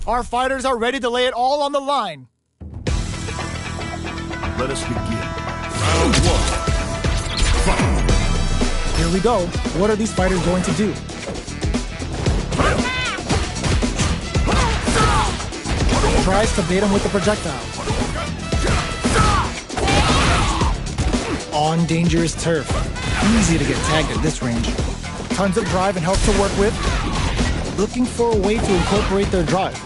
Our fighters are ready to lay it all on the line. Let us begin. Round 1. Fight. Here we go. What are these fighters going to do? Tries to bait him with the projectile. On dangerous turf. Easy to get tagged at this range. Tons of drive and health to work with. Looking for a way to incorporate their drive.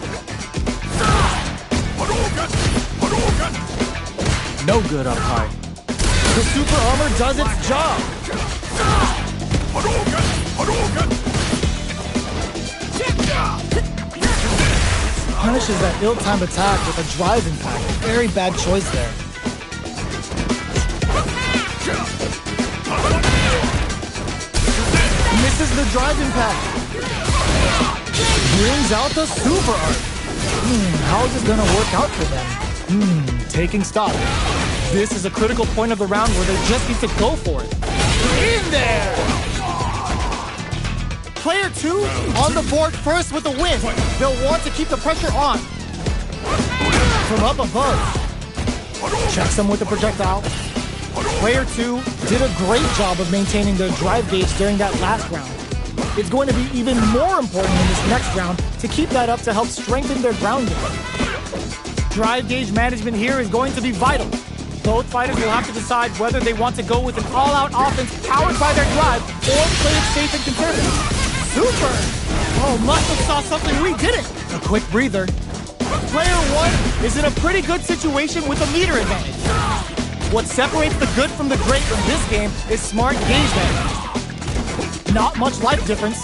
No good up high. The super armor does its job. Punishes that ill-timed attack with a drive impact. Very bad choice there. Misses the drive impact. Brings out the super art. How is this gonna work out for them? Taking stock. This is a critical point of the round where they just need to go for it. In there! Player 2 on the board first with the win. They'll want to keep the pressure on. From up above. Checks them with the projectile. Player 2 did a great job of maintaining their drive gauge during that last round. It's going to be even more important in this next round to keep that up to help strengthen their ground game. Drive gauge management here is going to be vital. Both fighters will have to decide whether they want to go with an all-out offense powered by their drive or play it safe and conservative. Super! Oh, must have saw something we didn't. A quick breather. Player 1 is in a pretty good situation with a meter advantage. What separates the good from the great in this game is smart gauge management. Not much life difference.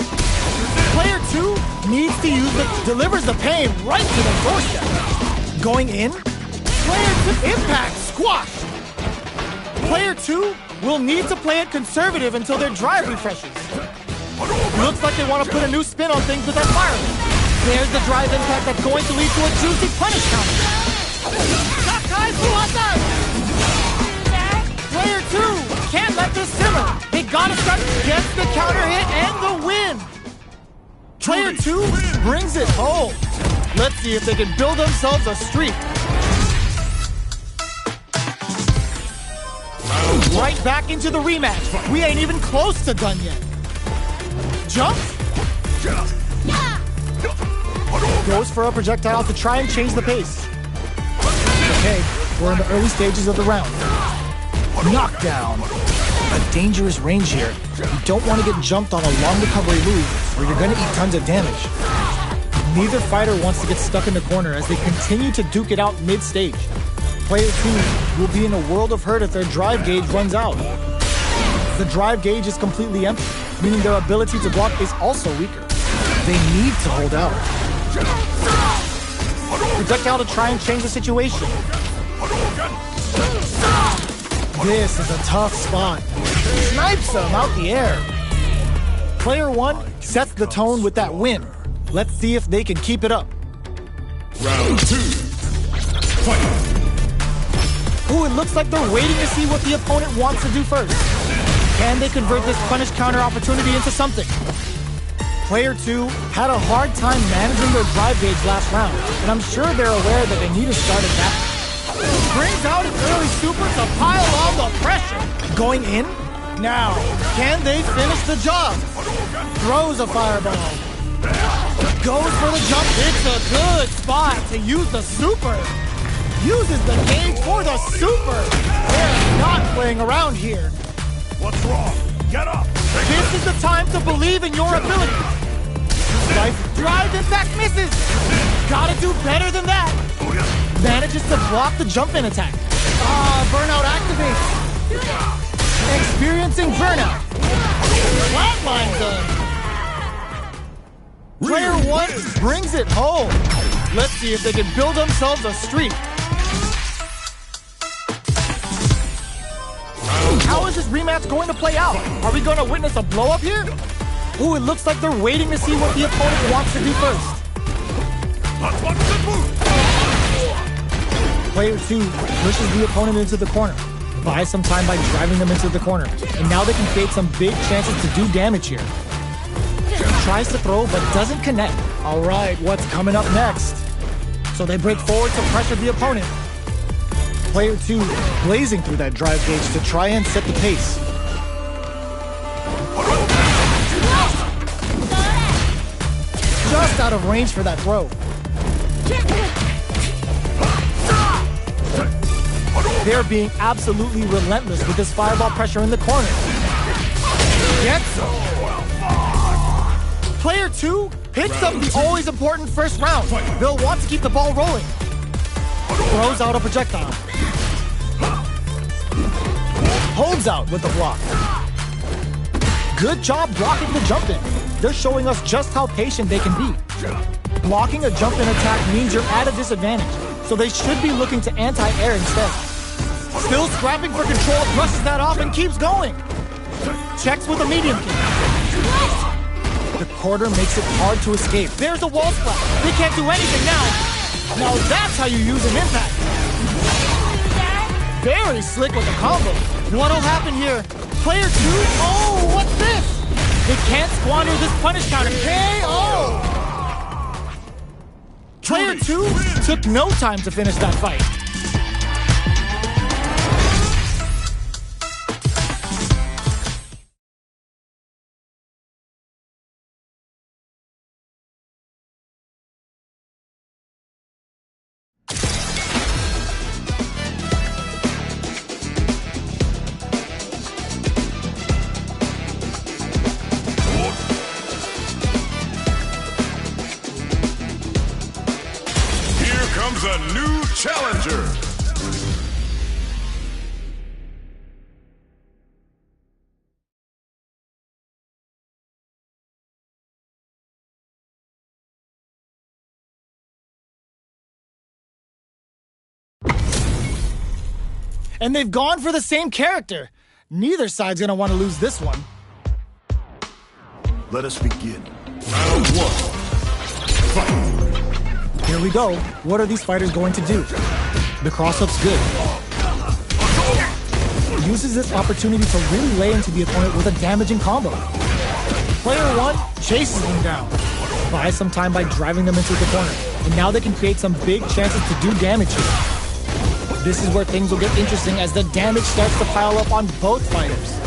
Player 2 needs to use delivers the pain right to the doorstep. Going in, player 2 impact squash. Player 2 will need to play it conservative until their drive refreshes. Looks like they want to put a new spin on things with that fire. There's the drive impact that's going to lead to a juicy punish counter. Player 2 can't let this simmer. They gotta start, gets the counter hit and the win. Player 2 brings it home. Let's see if they can build themselves a streak. Right back into the rematch. We ain't even close to done yet. Jumps. Goes for a projectile to try and change the pace. Okay, we're in the early stages of the round. Knockdown. A dangerous range here. You don't want to get jumped on a long recovery move or you're going to eat tons of damage. Neither fighter wants to get stuck in the corner as they continue to duke it out mid-stage. Player 2 will be in a world of hurt if their drive gauge runs out. The drive gauge is completely empty, meaning their ability to block is also weaker. They need to hold out. Projectile to try and change the situation. This is a tough spot. Snipes them out the air. Player 1 sets the tone with that win. Let's see if they can keep it up. Round 2. Fight. Ooh, it looks like they're waiting to see what the opponent wants to do first. Can they convert this punish counter opportunity into something? Player 2 had a hard time managing their drive gauge last round, and I'm sure they're aware that they need to start at that. Brings out an early super to pile on the pressure. Going in? Now, can they finish the job? Throws a fireball. Goes for the jump. It's a good spot to use the super. Uses the gauge for the super. They're not playing around here. What's wrong? Get up. This is the time to believe in your ability. Drive impact misses. Gotta do better than that. Manages to block the jump-in attack. Burnout activates. Experiencing burnout. Flatline done. Player 1 brings it home. Let's see if they can build themselves a streak. How is this rematch going to play out? Are we going to witness a blow-up here? Ooh, it looks like they're waiting to see what the opponent wants to do first. Player 2 pushes the opponent into the corner. Buys some time by driving them into the corner. And now they can create some big chances to do damage here. Tries to throw, but doesn't connect. All right, what's coming up next? so they break forward to pressure the opponent. Player 2 blazing through that drive gauge to try and set the pace. Just out of range for that throw. They're being absolutely relentless with this fireball pressure in the corner. Gets him. Player 2 picks up the always important first round. They'll want to keep the ball rolling. Throws out a projectile. Holds out with the block. Good job blocking the jump in. They're showing us just how patient they can be. Blocking a jump in attack means you're at a disadvantage, so they should be looking to anti-air instead. Still scrapping for control, brushes that off and keeps going. Checks with a medium kick. The quarter makes it hard to escape. There's a wall splash. They can't do anything now. Now that's how you use an impact. Very slick with the combo. What'll happen here? Player 2, oh, what's this? They can't squander this punish counter. KO! Player 2 took no time to finish that fight. Comes a new challenger. And they've gone for the same character. Neither side's gonna want to lose this one. Let us begin. Round 1. Fight. Here we go. What are these fighters going to do? The cross-up's good. Uses this opportunity to really lay into the opponent with a damaging combo. Player 1 chases them down. Buys some time by driving them into the corner. And now they can create some big chances to do damage here. This is where things will get interesting as the damage starts to pile up on both fighters.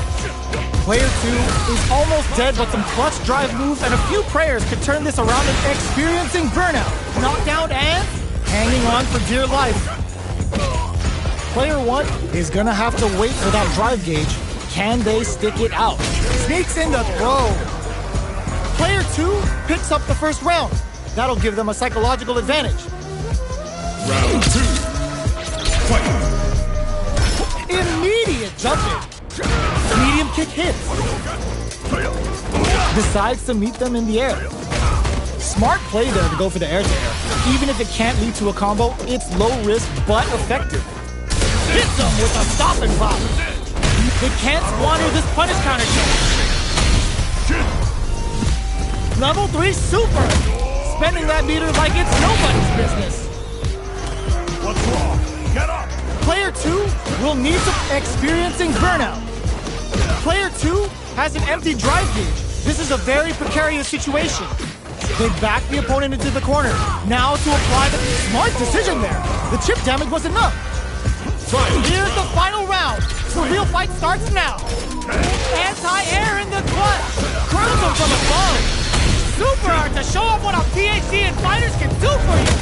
Player 2 is almost dead, but some clutch drive moves and a few prayers could turn this around and experiencing burnout. Knockdown and hanging on for dear life. Player 1 is gonna have to wait for that drive gauge. Can they stick it out? Sneaks in the throw. Player 2 picks up the first round. That'll give them a psychological advantage. Round 2. Fight. Immediate jump in. Medium kick hits. Decides to meet them in the air. Smart play there to go for the air-to-air. Even if it can't lead to a combo, it's low risk but effective. Hits them with a stop and pop. They can't squander this punish counter kick. Level 3 super. Spending that meter like it's nobody's business. What's wrong? Get up. Player 2 will need some experiencing burnout. Player 2 has an empty drive gauge. This is a very precarious situation. They back the opponent into the corner. Now to apply the smart decision there. The chip damage was enough. Here's the final round. The real fight starts now. Anti-air in the clutch. Curls him from above. Super art to show off what our PhD and fighters can do for you.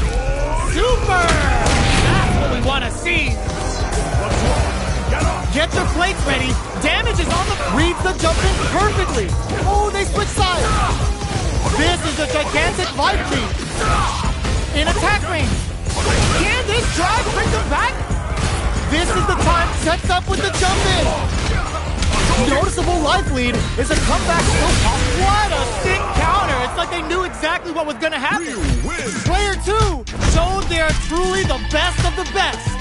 Super! That's what we want to see. Get your plates ready. Damage is on the... Reads the jump in perfectly. Oh, they switch sides. This is a gigantic life lead. In attack range. Can this drive bring them back? This is the time. Sets up with the jump in. Noticeable life lead. Is a comeback still possible? What a sick counter. It's like they knew exactly what was going to happen. Player 2 showed they are truly the best of the best.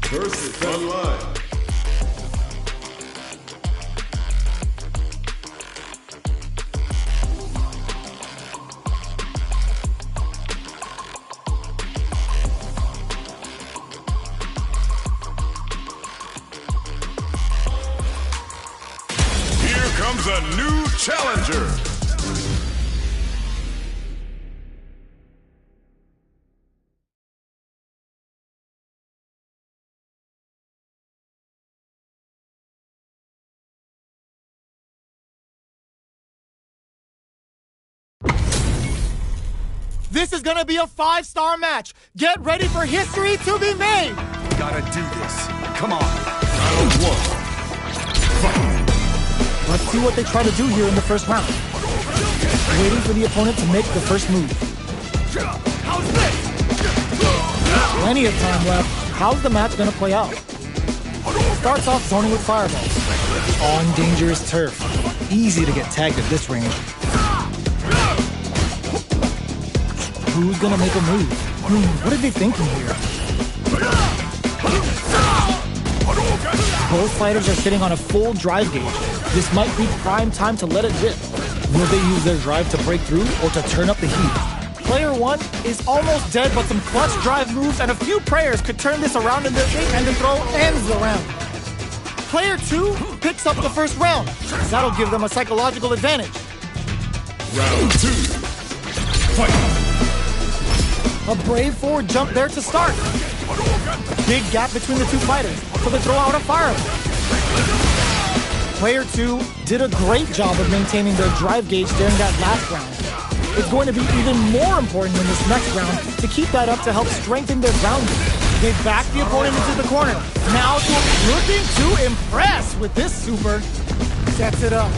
Versus online. Here comes a new challenger. This is gonna be a 5-star match. Get ready for history to be made. Gotta do this. Come on. Round 1. Fight. Let's see what they try to do here in the first round. Waiting for the opponent to make the first move. Plenty of time left. How's the match gonna play out? Starts off zoning with fireballs. On dangerous turf. Easy to get tagged at this range. Who's gonna make a move? What are they thinking here? Both fighters are sitting on a full drive gauge. This might be prime time to let it rip. Will they use their drive to break through or to turn up the heat? Player 1 is almost dead, but some clutch drive moves and a few prayers could turn this around in their favor, and the throw ends the round. Player 2 picks up the first round. That'll give them a psychological advantage. Round 2. Fight. A brave forward jump there to start. Big gap between the two fighters, so they throw out a fireball. Player 2 did a great job of maintaining their drive gauge during that last round. It's going to be even more important in this next round to keep that up to help strengthen their ground game. They back the opponent into the corner. Now looking to impress with this super. Sets it up.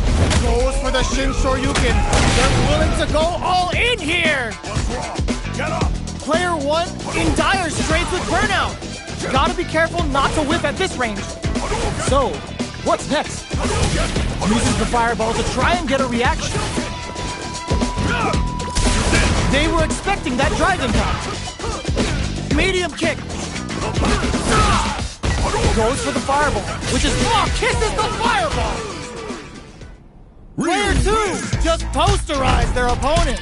Goes for the Shin Shoryuken. They're willing to go all in here. What's wrong? Get up. Player 1 in dire straits with burnout. Gotta be careful not to whip at this range. So, what's next? Uses the fireball to try and get a reaction. They were expecting that drive impact. Medium kick. Goes for the fireball, which is kisses the fireball. Player 2 just posterized their opponent.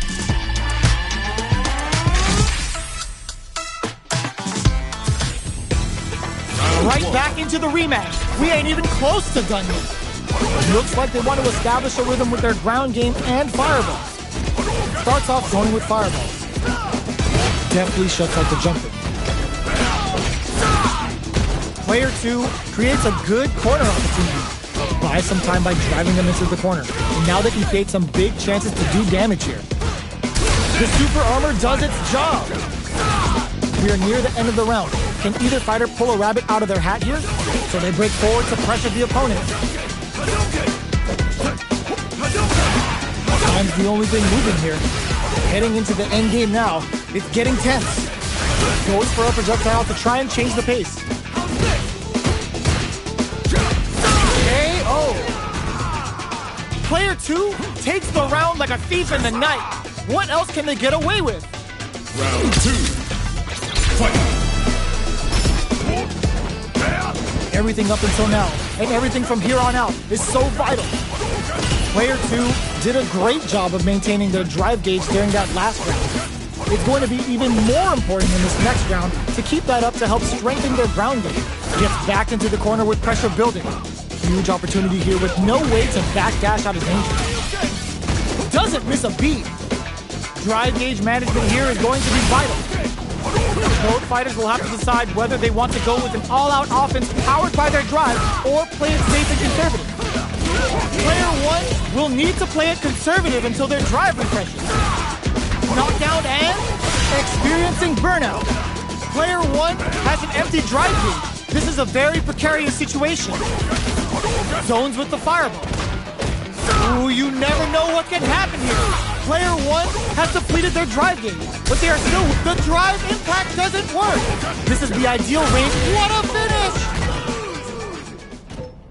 Right back into the rematch. We ain't even close to done yet. Looks like they want to establish a rhythm with their ground game and fireballs. Starts off zoning with fireballs. Deftly shuts out the jumping. Player 2 creates a good corner opportunity. Buys some time by driving them into the corner. And now they can create some big chances to do damage here. The super armor does its job. We are near the end of the round. Can either fighter pull a rabbit out of their hat here? So they break forward to pressure the opponent. Time's the only thing moving here. Heading into the end game now. It's getting tense. Goes for a projectile to try and change the pace. KO. Player 2 takes the round like a thief in the night. What else can they get away with? Round 2. Fight. Everything up until now, and everything from here on out, is so vital. Player 2 did a great job of maintaining their drive gauge during that last round. It's going to be even more important in this next round to keep that up to help strengthen their ground game. Gets backed into the corner with pressure building. Huge opportunity here with no way to backdash out of danger. Doesn't miss a beat. Drive gauge management here is going to be vital. Both fighters will have to decide whether they want to go with an all-out offense powered by their drive or play it safe and conservative. Player 1 will need to play it conservative until their drive refreshes. Knockdown and experiencing burnout. Player 1 has an empty drive gauge. This is a very precarious situation. Zones with the fireball. Ooh, you never know what can happen here. Player 1 has depleted their drive gauge, but they are still... The drive impact doesn't work. This is the ideal range. What a finish!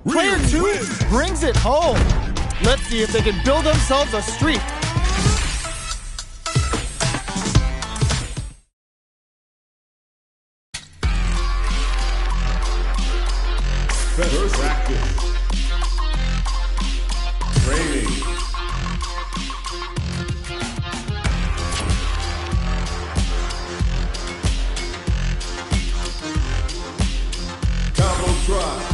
Player 2 brings it home. Let's see if they can build themselves a streak. Practice. Training. Combo try.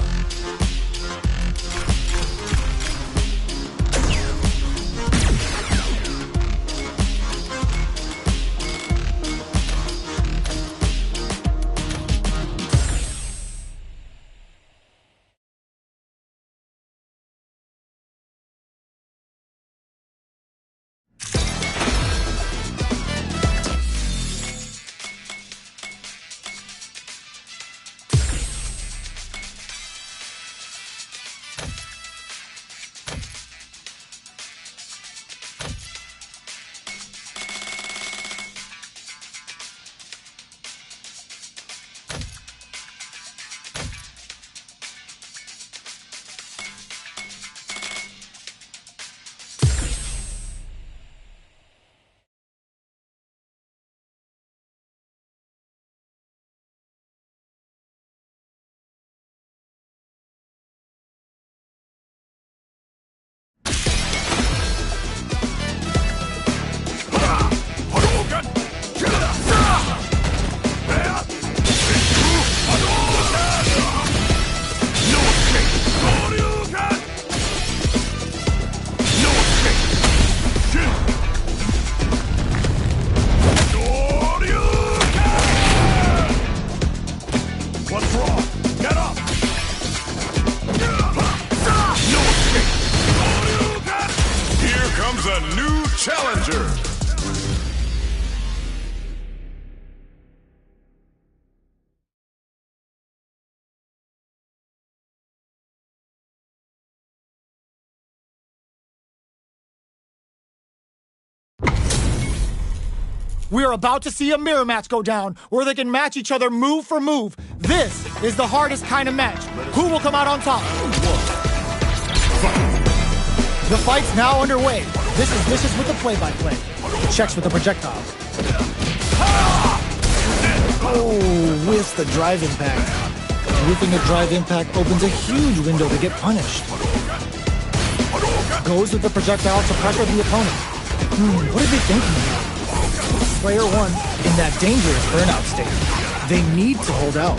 Challenger! We are about to see a mirror match go down, where they can match each other move for move. This is the hardest kind of match. Who will come out on top? The fight's now underway. This is Vicious with the play-by-play. Checks with the projectile. Oh, with the drive impact. Whipping a drive impact opens a huge window to get punished. Goes with the projectile to pressure the opponent. What are they thinking here? Player one in that dangerous burnout state. They need to hold out.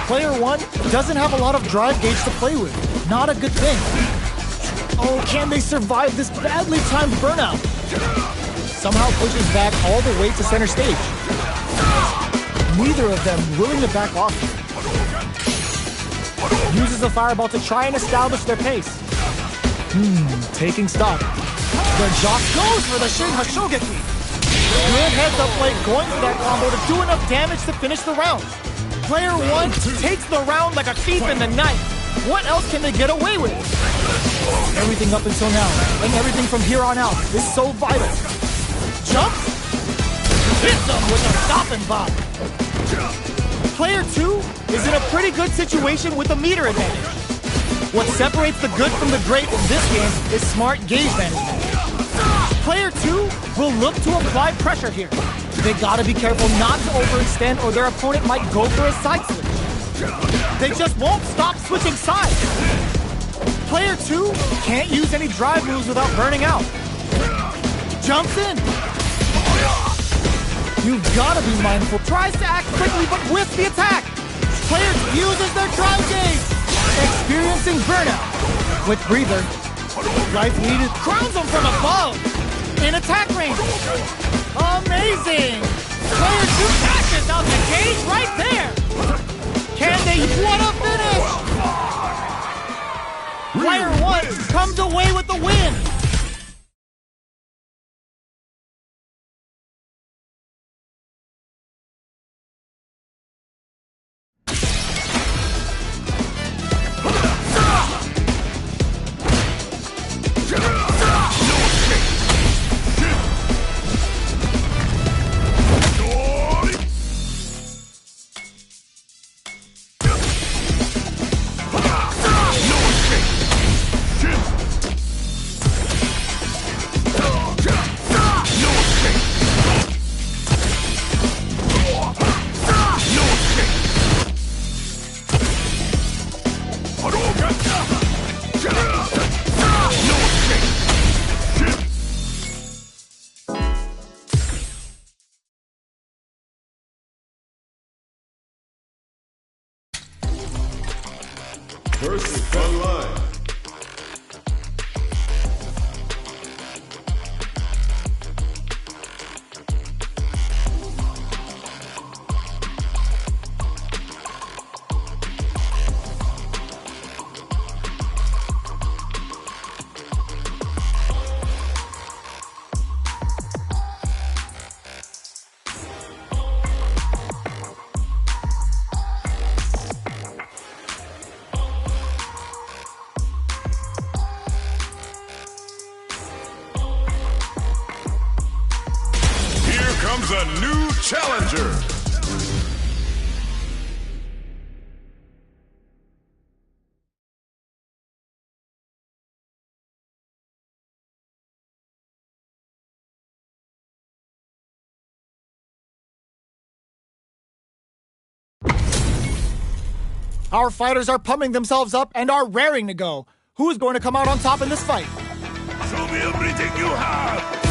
Player one doesn't have a lot of drive gauge to play with. Not a good thing. Oh, can they survive this badly timed burnout? Somehow pushes back all the way to center stage. Neither of them willing to back off. Uses a fireball to try and establish their pace. Taking stock. The Jock goes for the Shin Hashogeki. Good heads-up play going for that combo to do enough damage to finish the round. Player one takes the round like a thief in the night. What else can they get away with? Everything up until now, and everything from here on out, is so vital. Jump! Hits them with a stopping bomb. Player two is in a pretty good situation with a meter advantage. What separates the good from the great in this game is smart gauge management. Player two will look to apply pressure here. They gotta be careful not to overextend or their opponent might go for a side switch. They just won't stop switching sides. Player two can't use any drive moves without burning out. Jumps in. You've gotta be mindful. Tries to act quickly but whiffs the attack. Player uses their drive gauge. Experiencing burnout. Quick breather. Life needed crowns them from above. In attack range. Amazing! Player two catches out the gauge right there! Can they what a finish? Player one comes away with the win! comes a new challenger. Our fighters are pumping themselves up and are raring to go. Who's going to come out on top in this fight? Show me everything you have.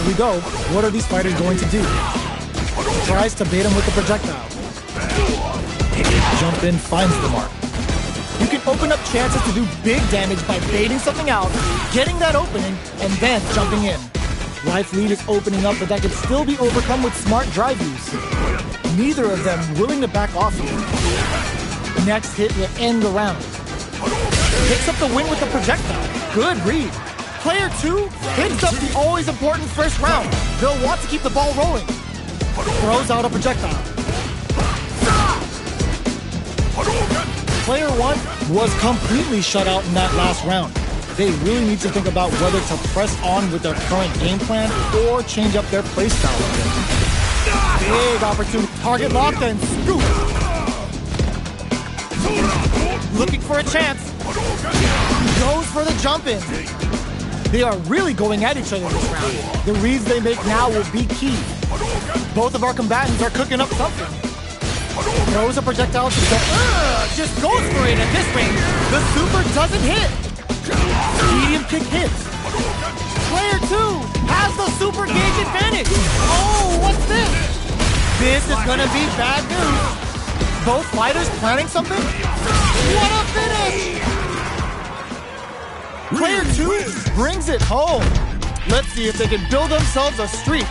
Here we go. What are these fighters going to do? Tries to bait him with the projectile. Jump in, finds the mark. You can open up chances to do big damage by baiting something out, getting that opening, and then jumping in. Life lead is opening up, but that can still be overcome with smart drive use. Neither of them willing to back off here. Next hit will end the round. Picks up the win with the projectile. Good read. Player 2 hits up the always important first round. They'll want to keep the ball rolling. Throws out a projectile. Player 1 was completely shut out in that last round. They really need to think about whether to press on with their current game plan or change up their playstyle a bit. Big opportunity. Target locked and scoop. Looking for a chance. Goes for the jump in. They are really going at each other this round. The reads they make now will be key. Both of our combatants are cooking up something. Throws a projectile to the just goes for it at this range. The super doesn't hit. Medium kick hits. Player 2 has the super gauge advantage. Oh, what's this? This is gonna be bad news. Both fighters planning something? What a finish! Player 2 brings it home. Let's see if they can build themselves a streak